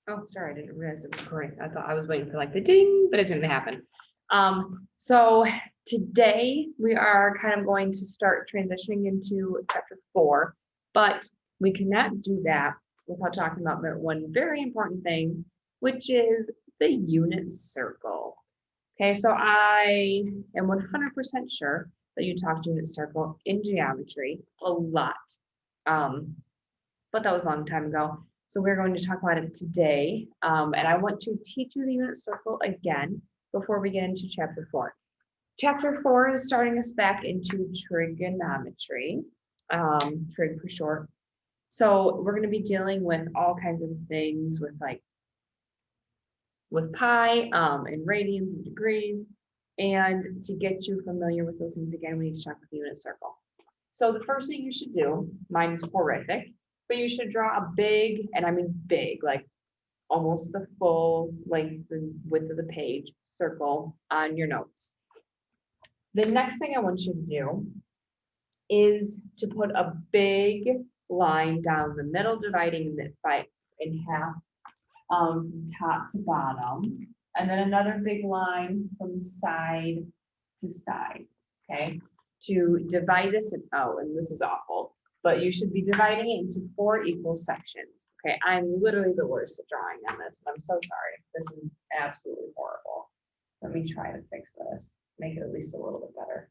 Oh, sorry, I didn't realize it was recording. I thought I was waiting for like the ding, but it didn't happen. So today we are kind of going to start transitioning into chapter 4, but we cannot do that without talking about one very important thing, which is the unit circle. Okay, so I am 100% sure that you talked unit circle in geometry a lot. But that was a long time ago. So we're going to talk about it today. And I want to teach you the unit circle again before we get into chapter 4. Chapter 4 is starting us back into trigonometry, trig for short. So we're going to be dealing with all kinds of things with pi and radians and degrees. And to get you familiar with those things again, we need to talk about the unit circle. So the first thing you should do, mine is horrific, but you should draw a big, and I mean big, like almost the full length and width of the page, circle on your notes. The next thing I want you to do is to put a big line down the middle, dividing it in half, from top to bottom, and then another big line from side to side, okay? To divide this, and this is awful, but you should be dividing it into 4 equal sections. Okay, I'm literally the worst at drawing on this, and I'm so sorry. This is absolutely horrible. Let me try to fix this, make it at least a little bit better.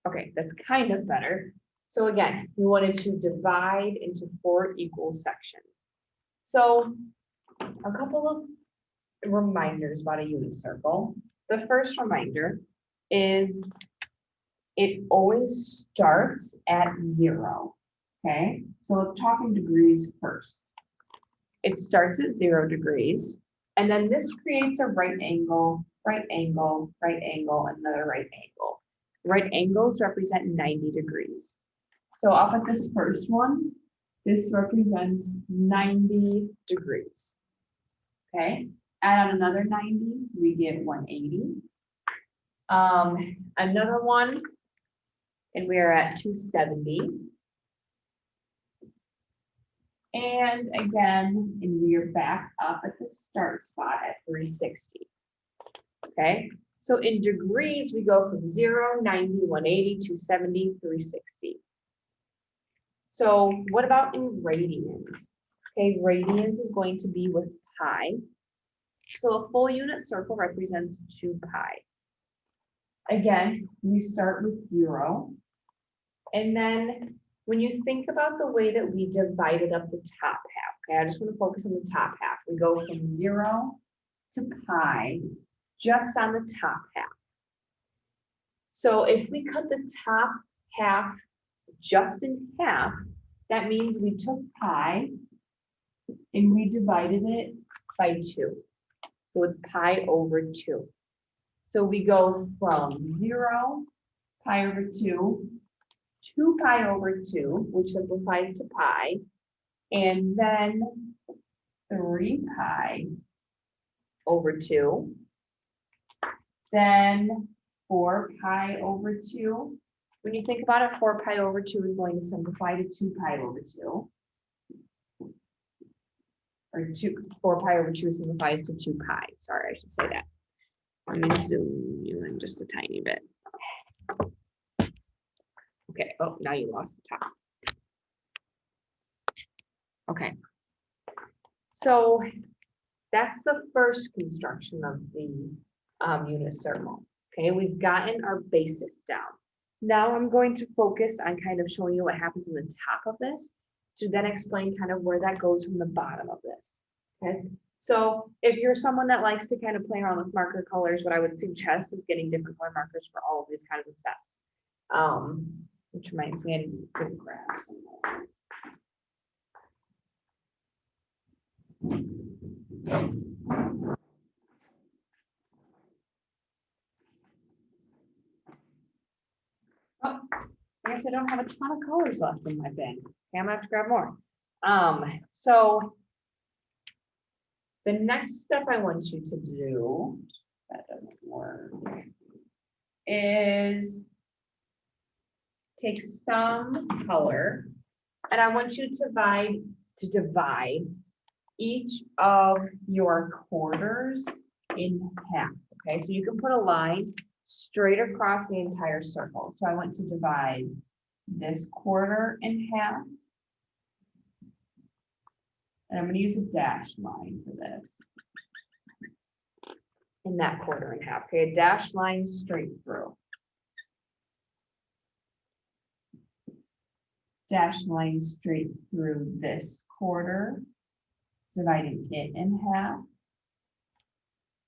Okay, that's kind of better. So again, we wanted to divide into 4 equal sections. So a couple of reminders about a unit circle. The first reminder is it always starts at 0. Okay, so let's talk in degrees first. It starts at 0 degrees, and then this creates a right angle, right angle, right angle, another right angle. Right angles represent 90 degrees. So up at this first one, this represents 90 degrees. Okay, add on another 90, we get 180. Another one, and we are at 270. And again, and we are back up at the start spot at 360. Okay, so in degrees, we go from 0, 90, 180, 270, 360. So what about in radians? Okay, radians is going to be with pi. So a full unit circle represents 2 pi. Again, we start with 0. And then when you think about the way that we divided up the top half, okay, I just want to focus on the top half. We go from 0 to pi just on the top half. So if we cut the top half just in half, that means we took pi and we divided it by 2. So it's pi over 2. So we go from 0, pi over 2, 2 pi over 2, which simplifies to pi, and then 3 pi over 2, then 4 pi over 2. When you think about it, 4 pi over 2 is going to simplify to 2 pi over 2. Or 4 pi over 2 simplifies to 2 pi. Sorry, I should say that. Let me zoom you in just a tiny bit. Okay, oh, now you lost the top. Okay, so that's the first construction of the unit circle. Okay, we've gotten our basis down. Now I'm going to focus on kind of showing you what happens in the top of this to then explain kind of where that goes from the bottom of this. Okay, so if you're someone that likes to kind of play around with marker colors, what I would suggest is getting different color markers for all of these kinds of steps. Which reminds me, I didn't grab some more. Oh, I guess I don't have a ton of colors left in my bin. Okay, I'm gonna have to grab more. So the next step I want you to do, that doesn't work, is take some color, and I want you to divide each of your quarters in half. Okay, so you can put a line straight across the entire circle. So I want to divide this quarter in half. And I'm going to use a dashed line for this. And that quarter in half. Okay, a dashed line straight through. Dashed line straight through this quarter, dividing it in half.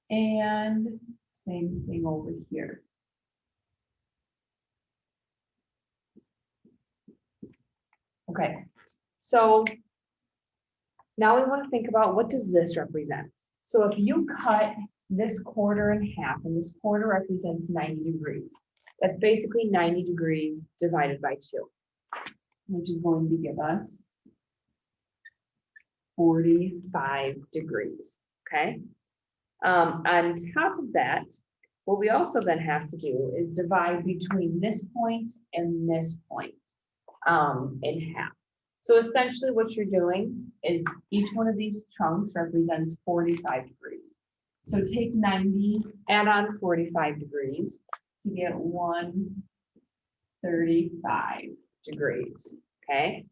And same thing over here. Okay, so now we want to think about, what does this represent? So if you cut this quarter in half, and this quarter represents 90 degrees, that's basically 90 degrees divided by 2, which is going to give us 45 degrees, okay? On top of that, what we also then have to do is divide between this point and this point in half. So essentially what you're doing is each one of these chunks represents 45 degrees. So take 90, add on 45 degrees to get 135 degrees, okay?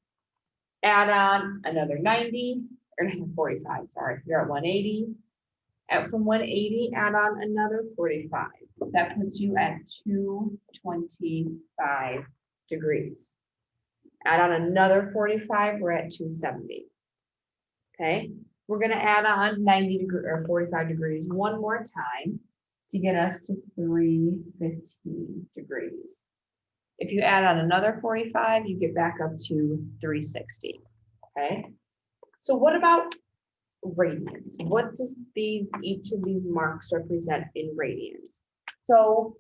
Add on another 90, or 45, sorry, you're at 180. From 180, add on another 45. That puts you at 225 degrees. Add on another 45, we're at 270. Okay, we're going to add on 90 degrees or 45 degrees one more time to get us to 315 degrees. If you add on another 45, you get back up to 360. Okay, so what about radians? What does each of these marks represent in radians? So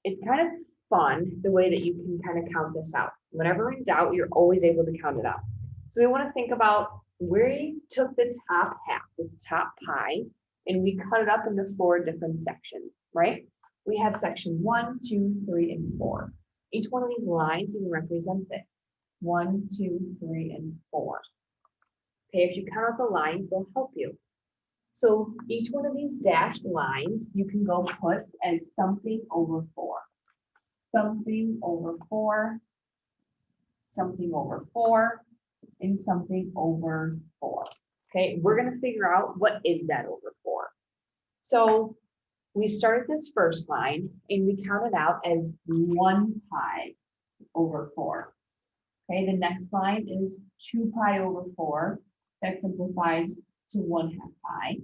it's kind of fun the way that you can kind of count this out. Whenever in doubt, you're always able to count it out. So we want to think about where we took the top half, this top pie, and we cut it up into 4 different sections, right? We have section 1, 2, 3, and 4. Each one of these lines even represents it. 1, 2, 3, and 4. Okay, if you count out the lines, they'll help you. So each one of these dashed lines, you can go put as something over 4. Something over 4, something over 4, and something over 4. Okay, we're going to figure out what is that over 4. So we started this first line and we counted out as 1 pi over 4. Okay, the next line is 2 pi over 4. That simplifies to 1/2 pi.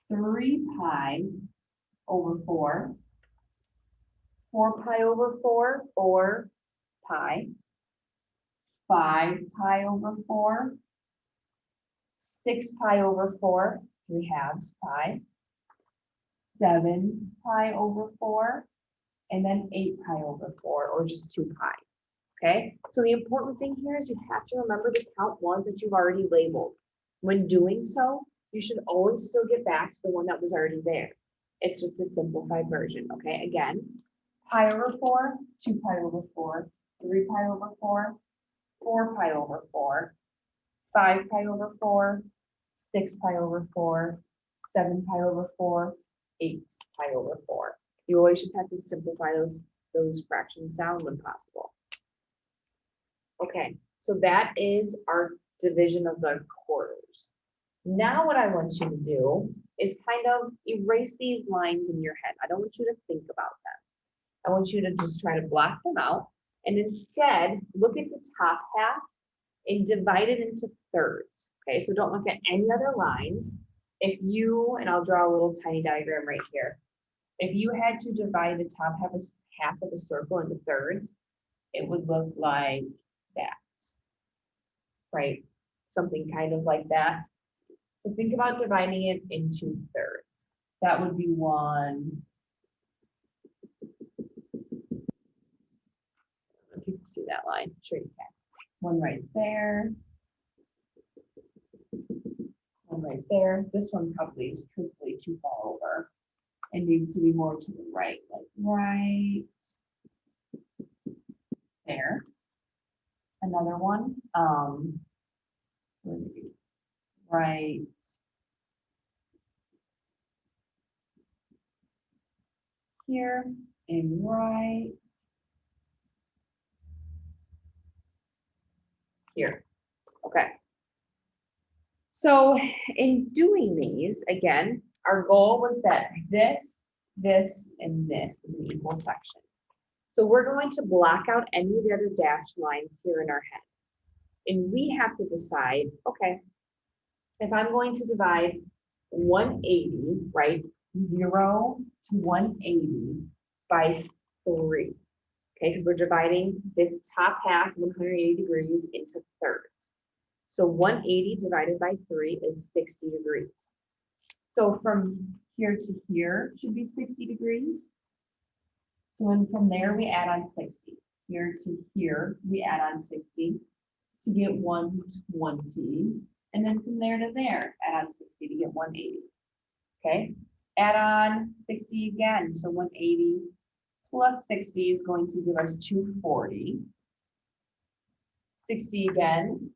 3 pi over 4. 4 pi over 4, 4 pi. 5 pi over 4. 6 pi over 4, 3/2 pi. 7 pi over 4, and then 8 pi over 4, or just 2 pi. Okay, so the important thing here is you have to remember to count ones that you've already labeled. When doing so, you should always still get back to the one that was already there. It's just a simplified version, okay? Again, pi over 4, 2 pi over 4, 3 pi over 4, 4 pi over 4, 5 pi over 4, 6 pi over 4, 7 pi over 4, 8 pi over 4. You always just have to simplify those fractions down when possible. Okay, so that is our division of the quarters. Now what I want you to do is kind of erase these lines in your head. I don't want you to think about them. I want you to just try to block them out and instead look at the top half and divide it into thirds. Okay, so don't look at any other lines. If you, and I'll draw a little tiny diagram right here. If you had to divide the top half of the circle into thirds, it would look like that, right? Something kind of like that. So think about dividing it into thirds. That would be 1. If you can see that line, sure you can. 1 right there. 1 right there. This one probably is truthfully too far over. It needs to be more to the right, like right there. Another one, right here and right here. Okay. So in doing these, again, our goal was that this, and this is an equal section. So we're going to block out any of the other dashed lines here in our head. And we have to decide, okay, if I'm going to divide 180, right, 0 to 180 by 3, okay, because we're dividing this top half, 180 degrees, into thirds. So 180 divided by 3 is 60 degrees. So from here to here should be 60 degrees. So then from there, we add on 60. Here to here, we add on 60 to get 120. And then from there to there, add on 60 to get 180. Okay, add on 60 again. So 180 plus 60 is going to give us 240. 60 again.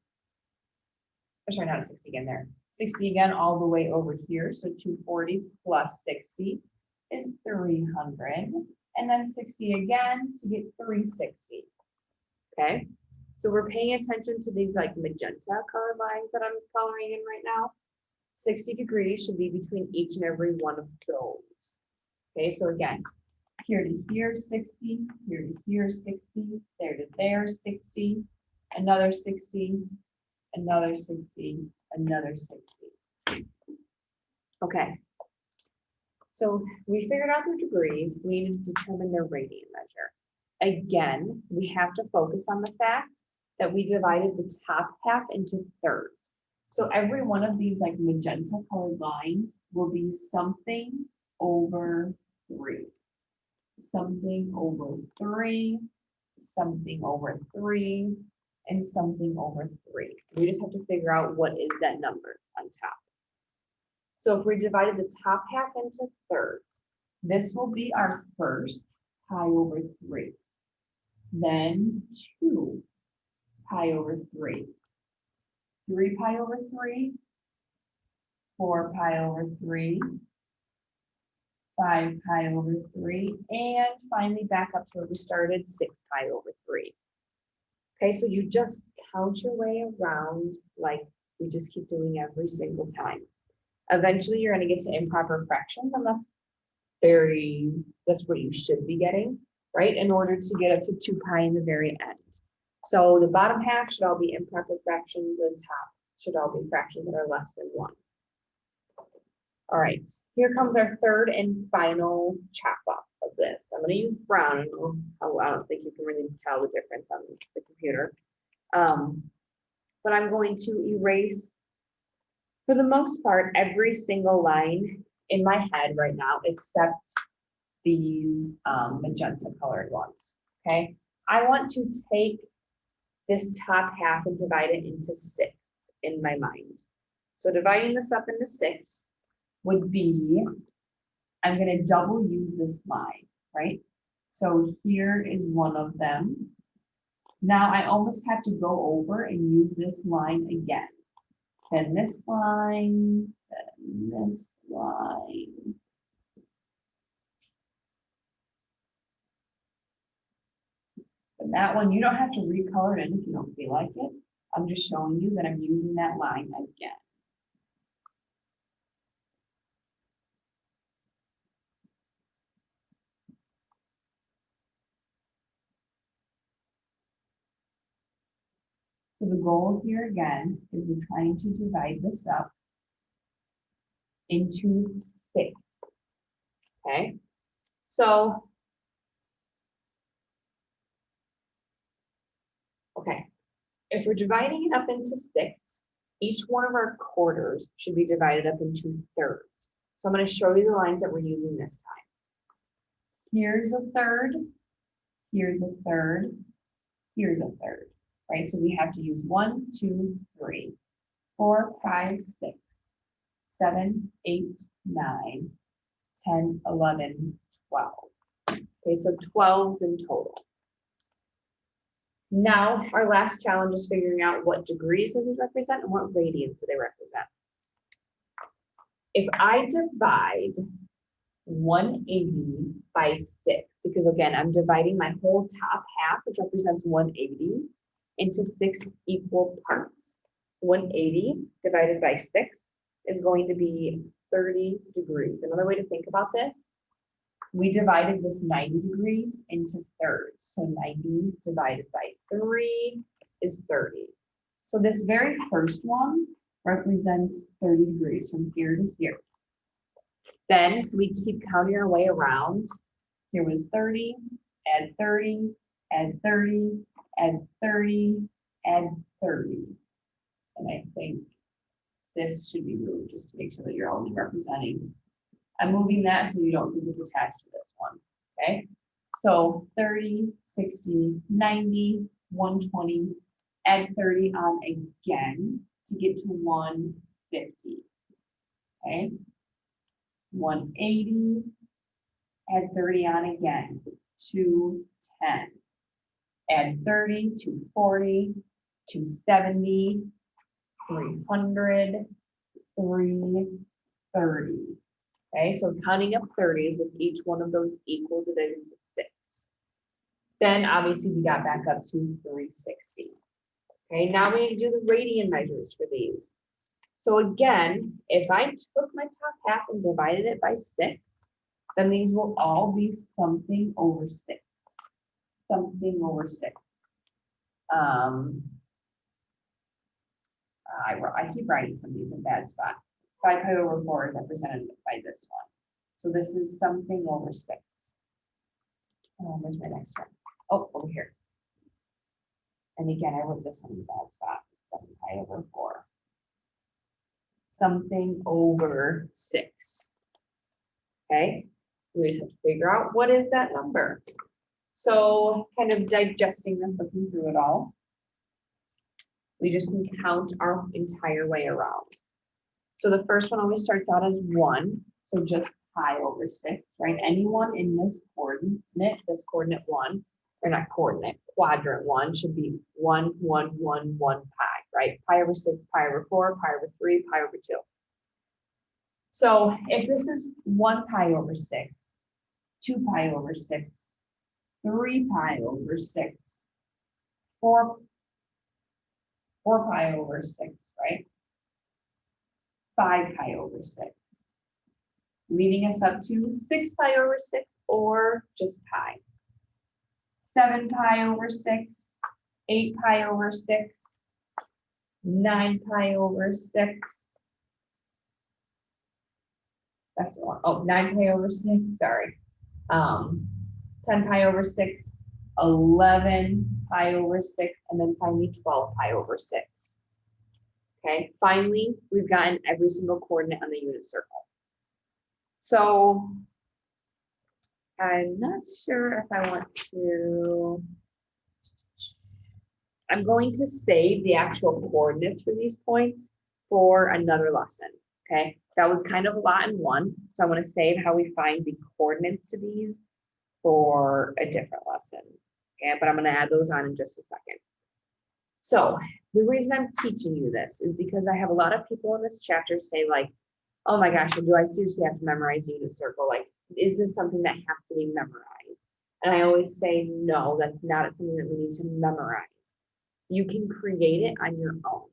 Oh, sorry, not 60 again there. 60 again all the way over here. So 240 plus 60 is 300. And then 60 again to get 360. Okay, so we're paying attention to these like magenta color lines that I'm coloring in right now. 60 degrees should be between each and every one of those. Okay, so again, here to here 60, here to here 60, there to there 60, another 60, another 60, another 60. Okay. So we figured out their degrees, we need to determine their radian measure. Again, we have to focus on the fact that we divided the top half into thirds. So every one of these like magenta colored lines will be something over 3. Something over 3, something over 3, and something over 3. We just have to figure out what is that number on top. So if we divided the top half into thirds, this will be our first pi over 3. Then 2 pi over 3. 3 pi over 3. 4 pi over 3. 5 pi over 3. And finally back up to where we started, 6 pi over 3. Okay, so you just count your way around like we just keep doing every single time. Eventually, you're going to get to improper fractions, and that's what you should be getting, right? In order to get up to 2 pi in the very end. So the bottom half should all be improper fractions, and top should all be fractions that are less than 1. All right, here comes our third and final chop off of this. I'm going to use brown. I don't think you can really tell the difference on the computer. But I'm going to erase, for the most part, every single line in my head right now, except these magenta colored ones, okay? I want to take this top half and divide it into 6 in my mind. So dividing this up into 6 would be, I'm gonna double use this line, right? So here is one of them. Now I almost have to go over and use this line again. Then this line, then this line. And that one, you don't have to recolor it in if you don't feel like it. I'm just showing you that I'm using that line again. So the goal here again is we're trying to divide this up into 6. Okay, so if we're dividing it up into 6, each one of our quarters should be divided up into thirds. So I'm going to show you the lines that we're using this time. Here's a third, here's a third, here's a third, right? So we have to use 1, 2, 3, 4, 5, 6, 7, 8, 9, 10, 11, 12. Okay, so 12s in total. Now, our last challenge is figuring out what degrees do these represent and what radians do they represent. If I divide 180 by 6, because again, I'm dividing my whole top half, which represents 180, into 6 equal parts. 180 divided by 6 is going to be 30 degrees. Another way to think about this, we divided this 90 degrees into thirds. So 90 divided by 3 is 30. So this very first one represents 30 degrees from here to here. Then we keep counting our way around. Here was 30, add 30, add 30, add 30, add 30. And I think this should be moved just to make sure that you're only representing. I'm moving that so you don't think it's attached to this one, okay? So 30, 60, 90, 120, add 30 on again to get to 150, okay? 180, add 30 on again, 210, add 30, 240, 270, 300, 330. Okay, so counting up 30s with each one of those equal divisions of 6. Then obviously we got back up to 360. Okay, now we need to do the radian measures for these. So again, if I took my top half and divided it by 6, then these will all be something over 6. Something over 6. I keep writing some of these in bad spot. 5 pi over 4 is represented by this one. So this is something over 6. Where's my next one? Oh, over here. And again, I wrote this one in a bad spot. 7 pi over 4. Something over 6. Okay, we just have to figure out what is that number. So kind of digesting this, looking through it all. We just can count our entire way around. So the first one always starts out as 1, so just pi over 6, right? Anyone in this coordinate 1, or not coordinate, quadrant 1 should be 1, 1, 1, 1 pi, right? Pi over 6, pi over 4, pi over 3, pi over 2. So if this is 1 pi over 6, 2 pi over 6, 3 pi over 6, 4 pi over 6, right? 5 pi over 6, leading us up to 6 pi over 6 or just pi. 7 pi over 6, 8 pi over 6, 9 pi over 6. That's the one. Oh, 9 pi over 6, sorry. 10 pi over 6, 11 pi over 6, and then finally 12 pi over 6. Okay, finally, we've gotten every single coordinate on the unit circle. So I'm not sure if I want to, I'm going to save the actual coordinates for these points for another lesson, okay? That was kind of a lot in one, so I want to save how we find the coordinates to these for a different lesson, okay? But I'm going to add those on in just a second. So the reason I'm teaching you this is because I have a lot of people in this chapter say like, oh my gosh, do I seriously have to memorize unit circle? Like, is this something that has to be memorized? And I always say, no, that's not something that we need to memorize. You can create it on your own.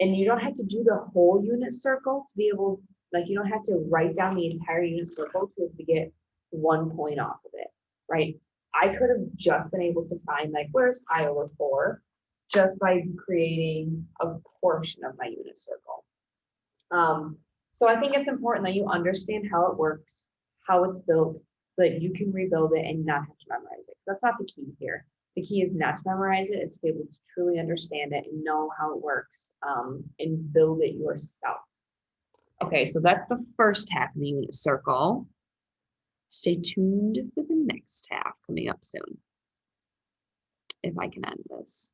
And you don't have to do the whole unit circle to be able, like you don't have to write down the entire unit circle to get 1 point off of it, right? I could have just been able to find like, where's pi over 4? Just by creating a portion of my unit circle. So I think it's important that you understand how it works, how it's built, so that you can rebuild it and not have to memorize it. That's not the key here. The key is not to memorize it, it's to be able to truly understand it and know how it works and build it yourself. Okay, so that's the first half of the unit circle. Stay tuned for the next half coming up soon. If I can end this.